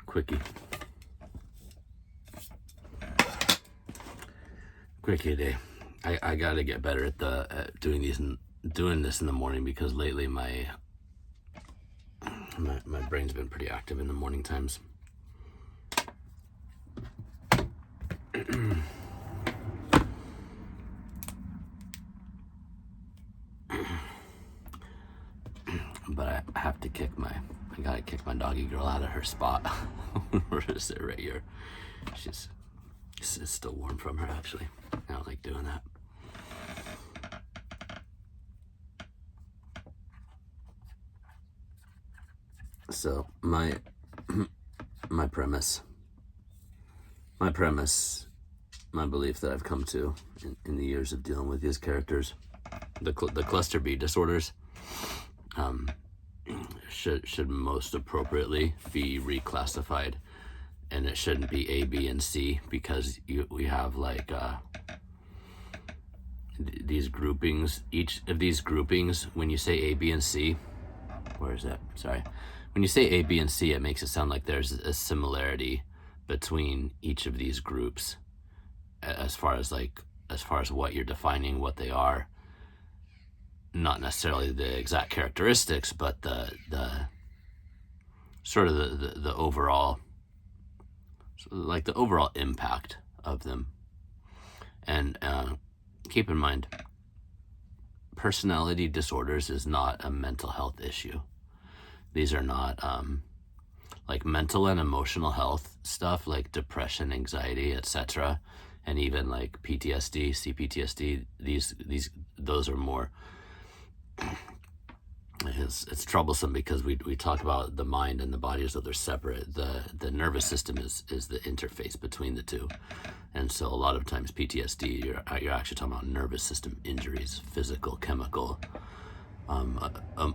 Quickie day. I gotta get better at doing this in the morning, because lately my brain's been pretty active in the morning times. But I have to I gotta kick my doggy girl out of her spot. We're gonna sit right here. It's still warm from her, actually. I don't like doing that. So my premise, my belief that I've come to in the years of dealing with these characters, the cluster B disorders, should most appropriately be reclassified, and it shouldn't be A, B, and C, because we have like these groupings. Each of these groupings, when you say A, B, and C, where is that? Sorry. When you say A, B, and C, it makes it sound like there's a similarity between each of these groups as far as what you're defining, what they are. Not necessarily the exact characteristics, but the sort of the overall, like the overall impact of them. And keep in mind, personality disorders is not a mental health issue. These are not like mental and emotional health stuff, like depression, anxiety, etc., and even like PTSD, CPTSD. Those are more. It's troublesome because we talk about the mind and the body as though they're separate. The nervous system is the interface between the two, and so a lot of times PTSD, you're actually talking about nervous system injuries, physical, chemical.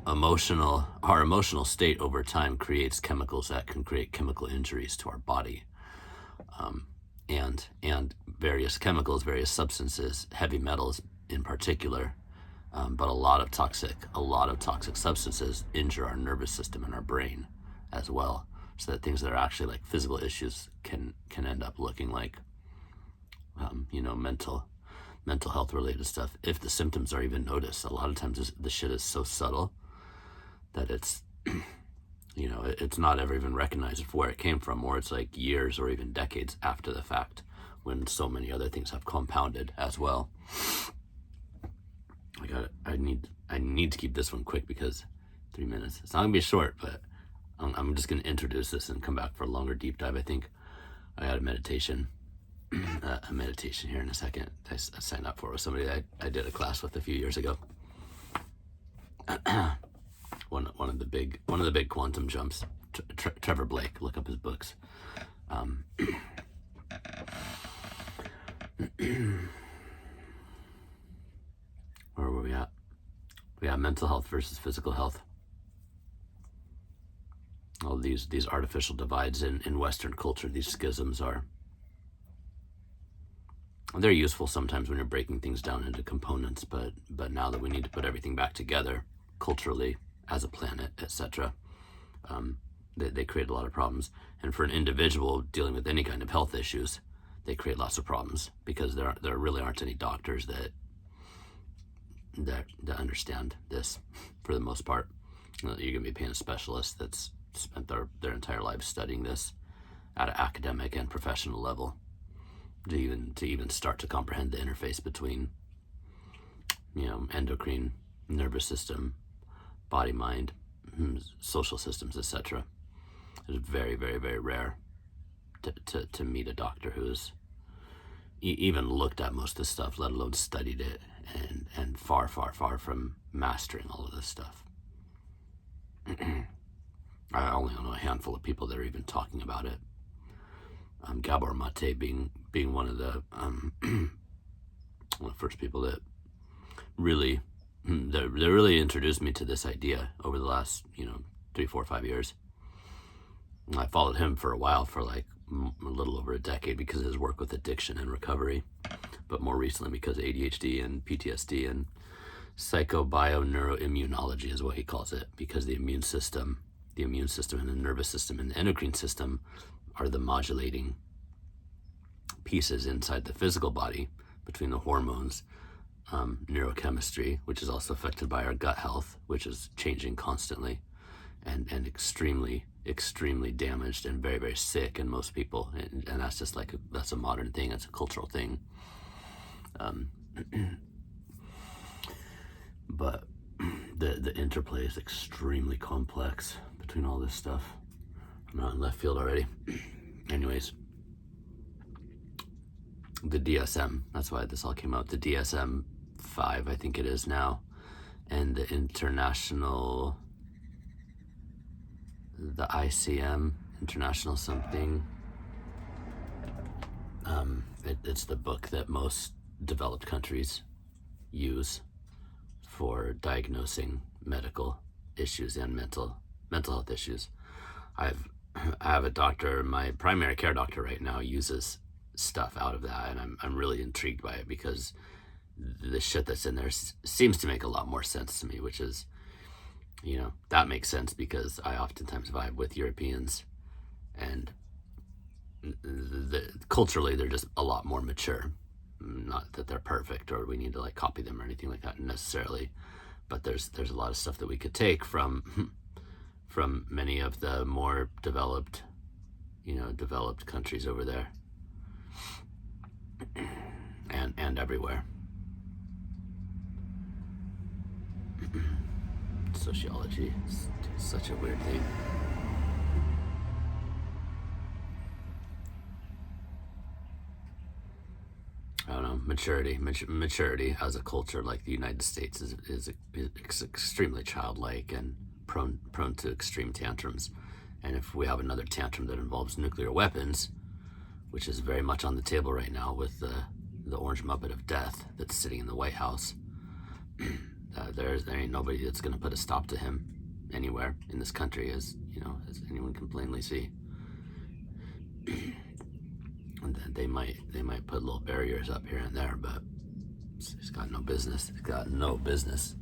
Emotional. Our emotional state over time creates chemicals that can create chemical injuries to our body, and various chemicals, various substances, heavy metals in particular, but a lot of toxic substances injure our nervous system and our brain as well. So that things that are actually like physical issues can end up looking like mental health related stuff, if the symptoms are even noticed. A lot of times the shit is so subtle that it's it's not ever even recognized for where it came from, or it's like years or even decades after the fact, when so many other things have compounded as well. I need to keep this one quick, because 3 minutes, it's not gonna be short, but I'm just gonna introduce this and come back for a longer deep dive. I think I got a meditation here in a second. I signed up for it with somebody that I did a class with a few years ago. one of the big quantum jumps. Trevor Blake, look up his books. Where were we at? We have mental health versus physical health. All these artificial divides in Western culture, these schisms they're useful sometimes when you're breaking things down into components, but now that we need to put everything back together culturally as a planet, etc., they create a lot of problems. And for an individual dealing with any kind of health issues, they create lots of problems, because there really aren't any doctors that understand this for the most part. You're going to be paying a specialist that's spent their entire lives studying this at an academic and professional level to even start to comprehend the interface between endocrine, nervous system, body, mind, social systems, etc. It's very, very, very rare to meet a doctor who's even looked at most of this stuff, let alone studied it, and far, far, far from mastering all of this stuff. I only know a handful of people that are even talking about it. Gabor Mate being one of the first people that really introduced me to this idea over the last 3, 4, 5 years. I followed him for a while, for like a little over a decade, because of his work with addiction and recovery, but more recently because of ADHD and PTSD and psychobioneuroimmunology is what he calls it, because the immune system The immune system and the nervous system and the endocrine system are the modulating pieces inside the physical body between the hormones, neurochemistry, which is also affected by our gut health, which is changing constantly, and extremely damaged and very, very sick in most people. And that's just like that's a modern thing. It's a cultural thing. But the interplay is extremely complex between all this stuff. I'm not in left field already. Anyways, the DSM, that's why this all came out. The DSM-5, I think it is now, and the international, the ICM, international something. It's the book that most developed countries use for diagnosing medical issues and mental health issues. I have a doctor, my primary care doctor right now uses stuff out of that, and I'm really intrigued by it because the shit that's in there seems to make a lot more sense to me, which is, you know, that makes sense because I oftentimes vibe with Europeans, and culturally they're just a lot more mature. Not that they're perfect or we need to like copy them or anything like that necessarily, but there's a lot of stuff that we could take from many of the more developed countries over there, and everywhere. Sociology is such a weird thing. I don't know, maturity as a culture like the United States is extremely childlike and prone to extreme tantrums. And if we have another tantrum that involves nuclear weapons, which is very much on the table right now with the orange muppet of death that's sitting in the White House, there ain't nobody that's going to put a stop to him anywhere in this country, as anyone can plainly see. And then they might put little barriers up here and there, but he's got no business. He's got no business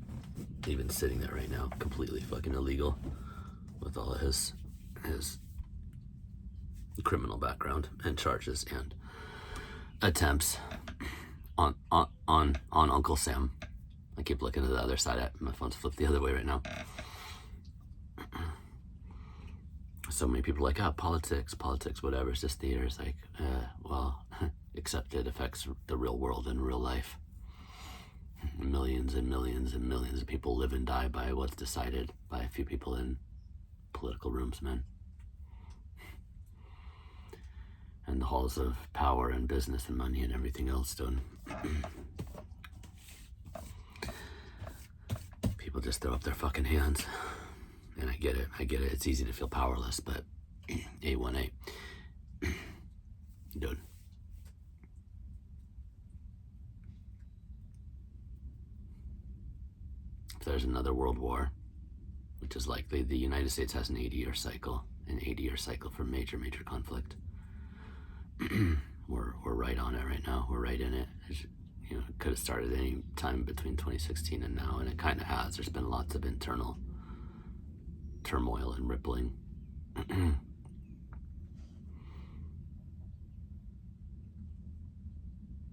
even sitting there right now, completely fucking illegal with all of his criminal background and charges and attempts on Uncle Sam. I keep looking to the other side. My phone's flipped the other way right now. So many people are like, politics, whatever, it's just theater. It's like, well, except it affects the real world and real life. Millions and millions and millions of people live and die by what's decided by a few people in political rooms, man. And the halls of power and business and money and everything else done. People just throw up their fucking hands. And I get it. It's easy to feel powerless, but A1A. Dude. If there's another world war, which is likely, the United States has an 80-year cycle, for major conflict. We're right on it right now. We're right in it. It could have started any time between 2016 and now, and it kind of has. There's been lots of internal turmoil and rippling.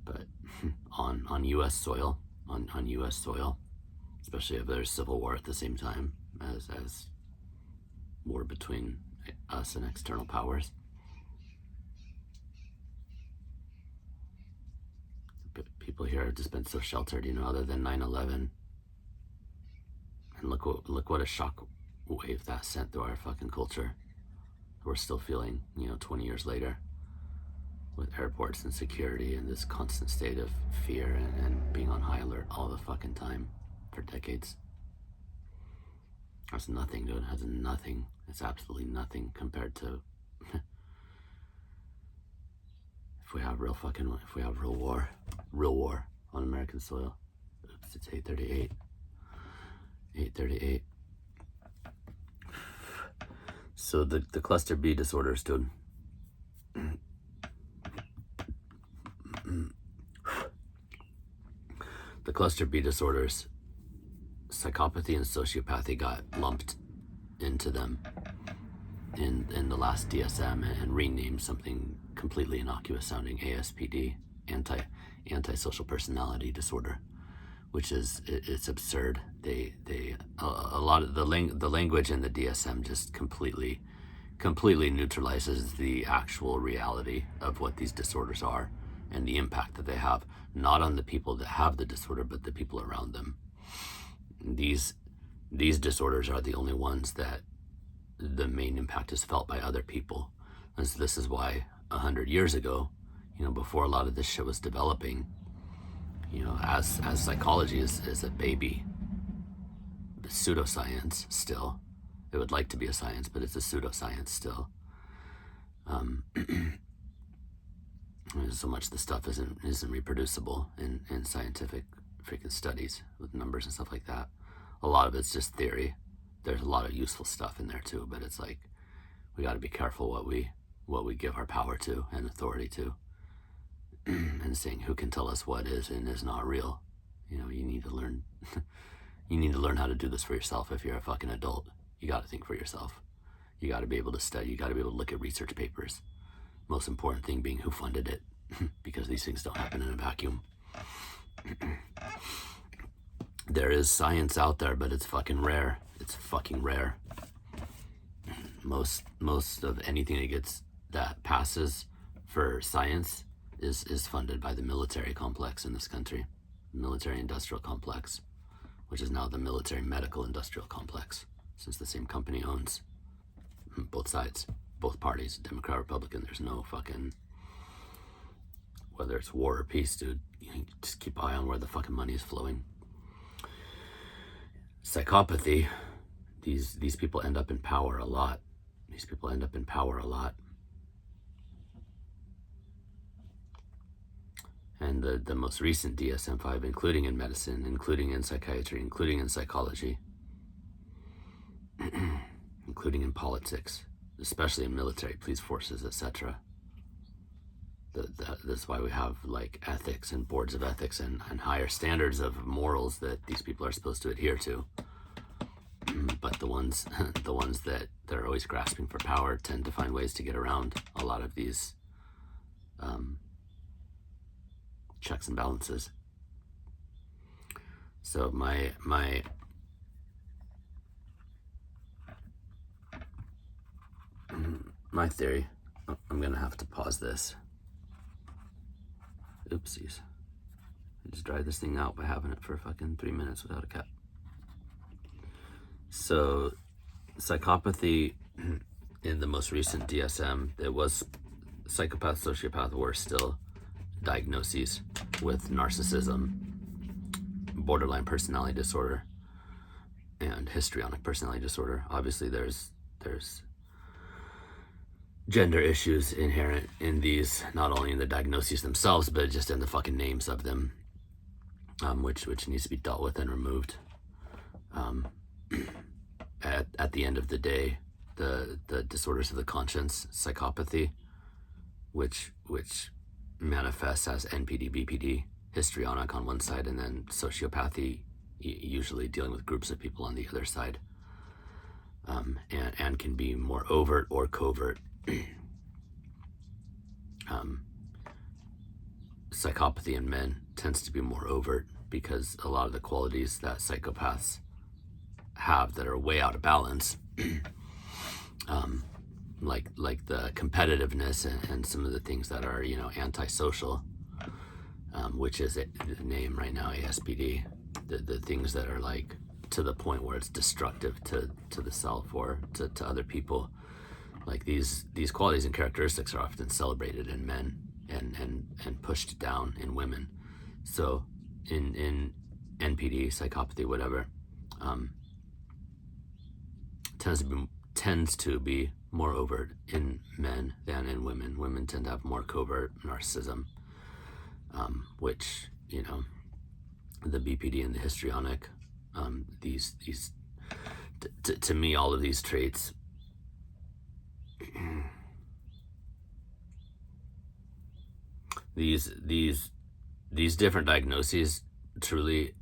But on U.S. soil, on U.S. soil, especially if there's civil war at the same time as war between us and external powers. But people here have just been so sheltered, other than 9/11. And look what a shock wave that sent through our fucking culture. We're still feeling, 20 years later, with airports and security and this constant state of fear and being on high alert all the fucking time for decades. That's nothing, dude. That's nothing. It's absolutely nothing compared to if we have real war on American soil. Oops, it's 8:38. 8:38. So the cluster B disorders, dude. The cluster B disorders, psychopathy and sociopathy got lumped into them in the last DSM and renamed something completely innocuous sounding ASPD, antisocial personality disorder, which is, it's absurd. A lot of the language in the DSM just completely neutralizes the actual reality of what these disorders are and the impact that they have, not on the people that have the disorder, but the people around them. These disorders are the only ones that the main impact is felt by other people. And so this is why 100 years ago, before a lot of this shit was developing, as psychology is a baby, pseudoscience still. It would like to be a science, but it's a pseudoscience still. So much of the stuff isn't reproducible in scientific freaking studies with numbers and stuff like that. A lot of it's just theory. There's a lot of useful stuff in there too, but it's like we got to be careful what we give our power to and authority to, and saying who can tell us what is and is not real. You need to learn. You need to learn how to do this for yourself. If you're a fucking adult, you got to think for yourself. You got to be able to study. You got to be able to look at research papers. Most important thing being who funded it, because these things don't happen in a vacuum. There is science out there, but it's fucking rare. It's fucking rare. Most of anything that passes for science is funded by the military complex in this country, military industrial complex, which is now the military medical industrial complex, since the same company owns both sides, both parties, Democrat, Republican. There's no fucking, whether it's war or peace, dude, you just keep an eye on where the fucking money is flowing. Psychopathy, these people end up in power a lot. These people end up in power a lot. And the most recent DSM-5, including in medicine, including in psychiatry, including in psychology, including in politics, especially in military, police forces, etc. That's why we have like ethics and boards of ethics and higher standards of morals that these people are supposed to adhere to. But the ones that are always grasping for power tend to find ways to get around a lot of these checks and balances. So my theory, I'm gonna have to pause this. Oopsies. I just dried this thing out by having it for fucking 3 minutes without a cap. So psychopathy in the most recent DSM, it was psychopath, sociopath were still diagnoses with narcissism, borderline personality disorder, and histrionic personality disorder. Obviously there's gender issues inherent in these, not only in the diagnoses themselves, but just in the fucking names of them, which needs to be dealt with and removed. At the end of the day, the disorders of the conscience, psychopathy, which manifests as NPD, BPD, histrionic on one side, and then sociopathy, usually dealing with groups of people on the other side, and can be more overt or covert. Psychopathy in men tends to be more overt because a lot of the qualities that psychopaths have that are way out of balance, like the competitiveness and some of the things that are antisocial, which is the name right now, ASPD, the things that are like to the point where it's destructive to the self or to other people. Like these qualities and characteristics are often celebrated in men and pushed down in women. So in NPD, psychopathy, whatever, tends to be more overt in men than in women. Women tend to have more covert narcissism, which the BPD and the histrionic, these to me, all of these traits these different diagnoses truly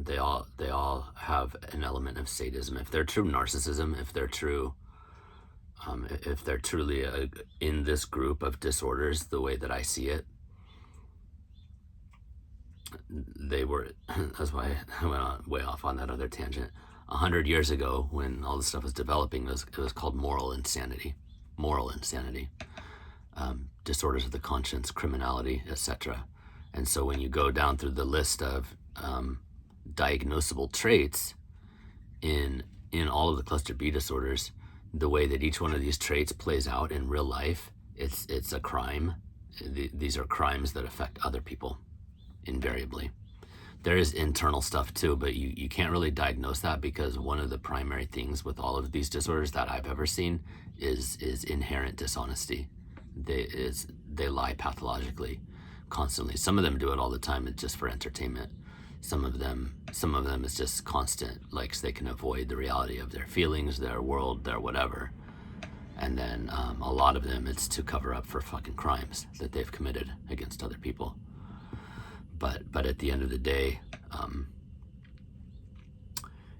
they all have an element of sadism. If they're true narcissism, if they're truly in this group of disorders, the way that I see it, they were. That's why I went on, way off on that other tangent. 100 years ago, when all this stuff was developing, it was called moral insanity. Moral insanity. Disorders of the conscience, criminality, etc. And so when you go down through the list of diagnosable traits in all of the cluster B disorders, the way that each one of these traits plays out in real life, it's a crime. These are crimes that affect other people, invariably. There is internal stuff too, but you can't really diagnose that, because one of the primary things with all of these disorders that I've ever seen is inherent dishonesty. They lie pathologically, constantly. Some of them do it all the time, it's just for entertainment. Some of them is just constant, like, so they can avoid the reality of their feelings, their world, their whatever. And then a lot of them, it's to cover up for fucking crimes that they've committed against other people. But at the end of the day,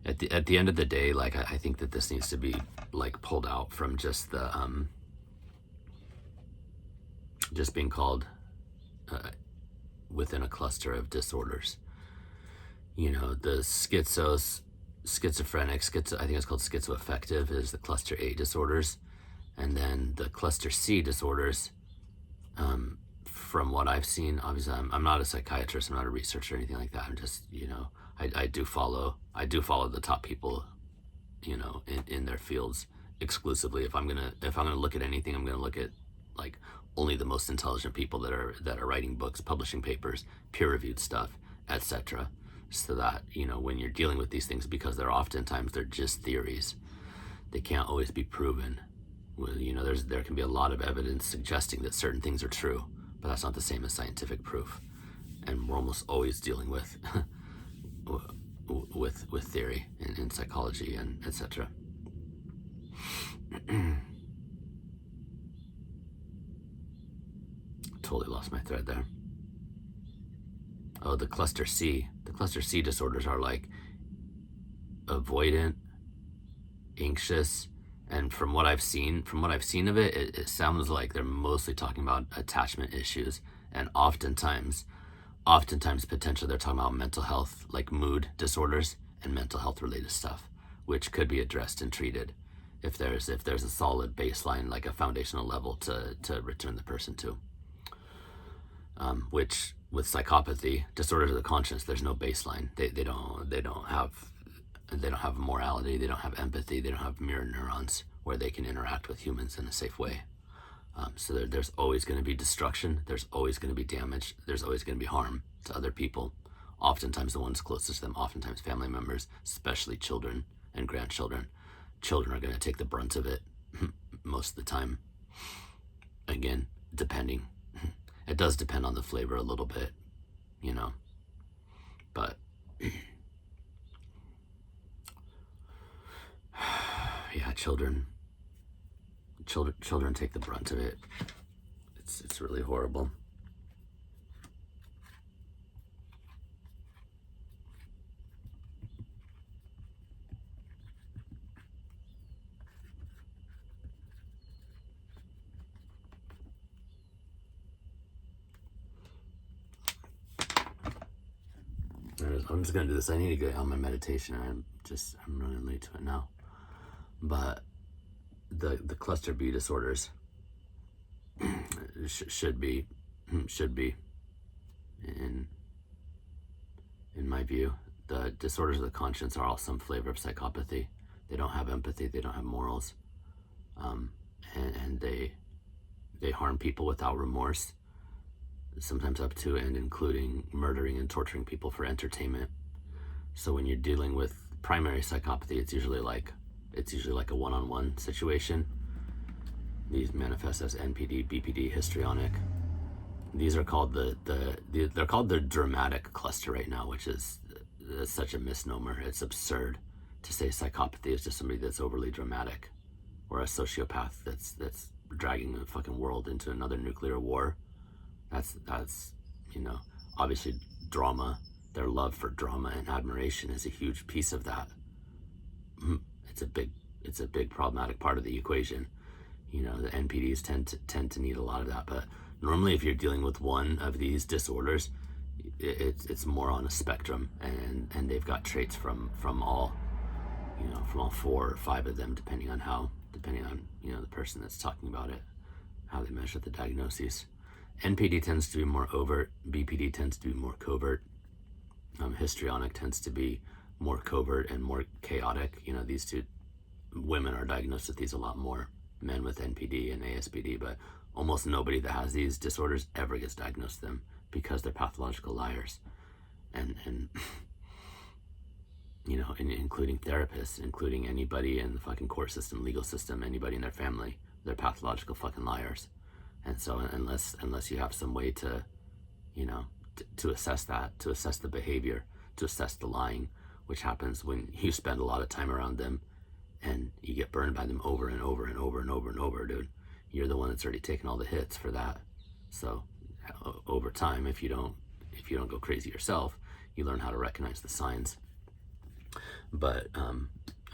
at the end of the day, like, I think that this needs to be, like, pulled out from just the just being called within a cluster of disorders. You know, the schizophrenic, I think it's called schizoaffective, is the cluster A disorders. And then the cluster C disorders, from what I've seen, obviously I'm not a psychiatrist, I'm not a researcher or anything like that. I'm just, you know, I do follow the top people, you know, in their fields exclusively. If I'm gonna look at anything, I'm gonna look at, like, only the most intelligent people that are writing books, publishing papers, peer-reviewed stuff, etc. So that, you know, when you're dealing with these things, because they're just theories, they can't always be proven. Well, you know, there can be a lot of evidence suggesting that certain things are true, but that's not the same as scientific proof. And we're almost always dealing with with theory in psychology and etc. Totally lost my thread there. Oh, the cluster C disorders are like avoidant, anxious, and from what I've seen of it, it sounds like they're mostly talking about attachment issues, and oftentimes potentially they're talking about mental health, like mood disorders and mental health related stuff, which could be addressed and treated if there's a solid baseline, like a foundational level to return the person to. Which with psychopathy, disorders of the conscience, there's no baseline. They don't have morality, they don't have empathy, they don't have mirror neurons where they can interact with humans in a safe way. So there's always going to be destruction, there's always going to be damage, there's always going to be harm to other people, oftentimes the ones closest to them, oftentimes family members, especially children and grandchildren. Children are going to take the brunt of it most of the time. Again, depending. It does depend on the flavor a little bit, you know, but yeah, children take the brunt of it. It's really horrible. I'm just gonna do this. I need to get on my meditation. I'm running late to it now. But the cluster B disorders should be in my view. The disorders of the conscience are all some flavor of psychopathy. They don't have empathy. They don't have morals, and they harm people without remorse. Sometimes up to and including murdering and torturing people for entertainment. So when you're dealing with primary psychopathy, it's usually like a one-on-one situation. These manifest as NPD, BPD, histrionic. These are called they're called the dramatic cluster right now, which is such a misnomer. It's absurd to say psychopathy is just somebody that's overly dramatic, or a sociopath that's dragging the fucking world into another nuclear war. That's you know, obviously drama their love for drama and admiration is a huge piece of that. It's a big problematic part of the equation. You know, the NPDs tend to need a lot of that, but normally if you're dealing with one of these disorders, it's more on a spectrum, and they've got traits from all, you know, from all 4 or 5 of them, depending on you know, the person that's talking about it, how they measure the diagnoses. NPD tends to be more overt, BPD tends to be more covert, histrionic tends to be more covert and more chaotic. You know, these two, women are diagnosed with these a lot more, men with NPD and ASPD, but almost nobody that has these disorders ever gets diagnosed with them because they're pathological liars. And you know, including therapists, including anybody in the fucking court system, legal system, anybody in their family, they're pathological fucking liars. And so unless you have some way to, you know, to assess that, to assess the behavior, to assess the lying, which happens when you spend a lot of time around them and you get burned by them over and over and over and over and over, dude. You're the one that's already taken all the hits for that. So over time, if you don't go crazy yourself, you learn how to recognize the signs. But